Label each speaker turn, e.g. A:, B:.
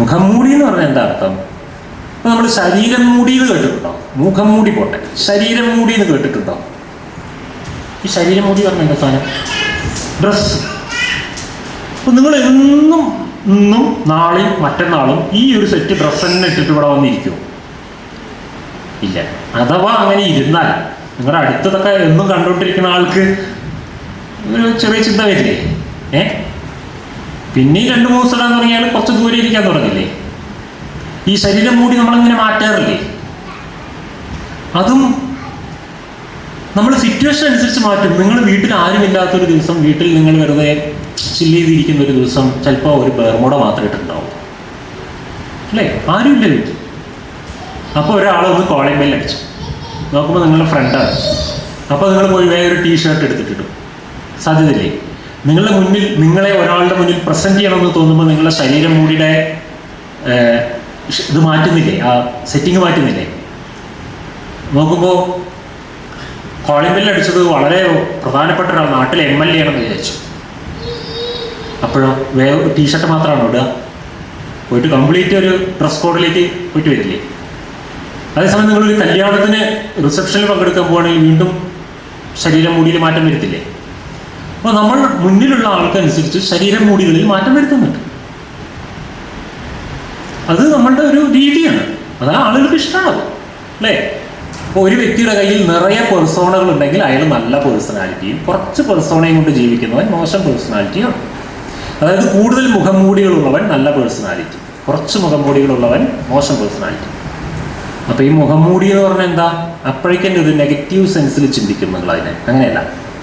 A: മുഖം മൂടി എന്ന് പറഞ്ഞാൽ എന്താ അർത്ഥം? ഇപ്പൊ നമ്മൾ ശരീരം മൂടി എന്ന് കേട്ടിട്ടുണ്ടോ? മുഖം മൂടി പോട്ടെ, ശരീരം മൂടി എന്ന് കേട്ടിട്ടുണ്ടോ? ഈ ശരീരം മൂടി പറഞ്ഞ എന്താ സാധനം? ഡ്രസ്സ്. അപ്പൊ നിങ്ങൾ ഇന്നും നാളെയും മറ്റന്നാളും ഈ ഒരു സെറ്റ് ഡ്രസ്സ് തന്നെ ഇട്ടിട്ട് ഇവിടെ വന്നിരിക്കുമോ? ഇല്ല. അഥവാ അങ്ങനെ ഇരുന്നാൽ നിങ്ങളുടെ അടുത്തതൊക്കെ എന്നും കണ്ടുകൊണ്ടിരിക്കുന്ന ആൾക്ക് ഒരു ചെറിയ ചിന്ത വരില്ലേ? പിന്നെ 2-3 ദിവസം ഇടാൻ തുടങ്ങിയാൽ കുറച്ച് ദൂരെ ഇരിക്കാൻ തുടങ്ങില്ലേ? ഈ ശരീരം മൂടി നമ്മളിങ്ങനെ മാറ്റാറില്ലേ? അതും നമ്മൾ സിറ്റുവേഷൻ അനുസരിച്ച് മാറ്റും. നിങ്ങൾ വീട്ടിൽ ആരുമില്ലാത്തൊരു ദിവസം, വീട്ടിൽ നിങ്ങൾ വെറുതെ ചില്ല് ചെയ്തിരിക്കുന്ന ഒരു ദിവസം ചിലപ്പോൾ ഒരു ബെർമുഡ മാത്രമേ ഇട്ടുണ്ടാവും, അല്ലേ? ആരുമില്ല വീട്ടിൽ. അപ്പോൾ ഒരാൾ ഒന്ന് കോളിംഗ് ബെൽ അടിച്ചു, നോക്കുമ്പോൾ നിങ്ങളുടെ ഫ്രണ്ടാണ്. അപ്പോൾ നിങ്ങൾ പോയി വേറെ ഒരു ടീഷർട്ട് എടുത്തിട്ടിട്ടു. സാധ്യതയില്ലേ? നിങ്ങളുടെ മുന്നിൽ, നിങ്ങളെ ഒരാളുടെ മുന്നിൽ പ്രസൻറ്റ് ചെയ്യണമെന്ന് തോന്നുമ്പോൾ നിങ്ങളുടെ ശരീരം മൂടിയുടെ ഇത് മാറ്റുന്നില്ലേ? ആ സെറ്റിങ് മാറ്റുന്നില്ലേ? നോക്കുമ്പോൾ കോളിംഗ് ബെൽ അടിച്ചത് വളരെ പ്രധാനപ്പെട്ട ഒരാൾ, നാട്ടിലെ MLA ആണെന്ന് വിചാരിച്ചു. അപ്പോഴോ വേറെ ടീഷർട്ട് മാത്രമാണോ ഇടുക? പോയിട്ട് കംപ്ലീറ്റ് ഒരു ഡ്രസ് കോഡിലേക്ക് പോയിട്ട് വരില്ലേ? അതേസമയം നിങ്ങളൊരു കല്യാണത്തിന് റിസപ്ഷനിൽ പങ്കെടുക്കാൻ പോവുകയാണെങ്കിൽ വീണ്ടും ശരീരം മൂടിയിൽ മാറ്റം വരുത്തില്ലേ? അപ്പോൾ നമ്മൾ മുന്നിലുള്ള ആൾക്കനുസരിച്ച് ശരീരം മൂടികളിൽ മാറ്റം വരുത്തുന്നുണ്ട്. അത് നമ്മളുടെ ഒരു രീതിയാണ്. അത് ആളുകൾക്ക് ഇഷ്ടമാകും, അല്ലേ? അപ്പോൾ ഒരു വ്യക്തിയുടെ കയ്യിൽ നിറയെ പെർസോണകൾ ഉണ്ടെങ്കിൽ അയാൾ നല്ല പേഴ്സണാലിറ്റിയും, കുറച്ച് പെർസോണയും കൊണ്ട് ജീവിക്കുന്നവൻ മോശം പേഴ്സണാലിറ്റിയാണ്. അതായത് കൂടുതൽ മുഖംമൂടികളുള്ളവൻ നല്ല പേഴ്സണാലിറ്റി, കുറച്ച് മുഖംമൂടികളുള്ളവൻ മോശം പേഴ്സണാലിറ്റി. അപ്പോൾ ഈ മുഖംമൂടി എന്ന് പറഞ്ഞാൽ എന്താ? അപ്പോഴേക്കും ഒരു നെഗറ്റീവ് സെൻസിൽ ചിന്തിക്കും നിങ്ങൾ അതിനെ. അങ്ങനെയല്ല.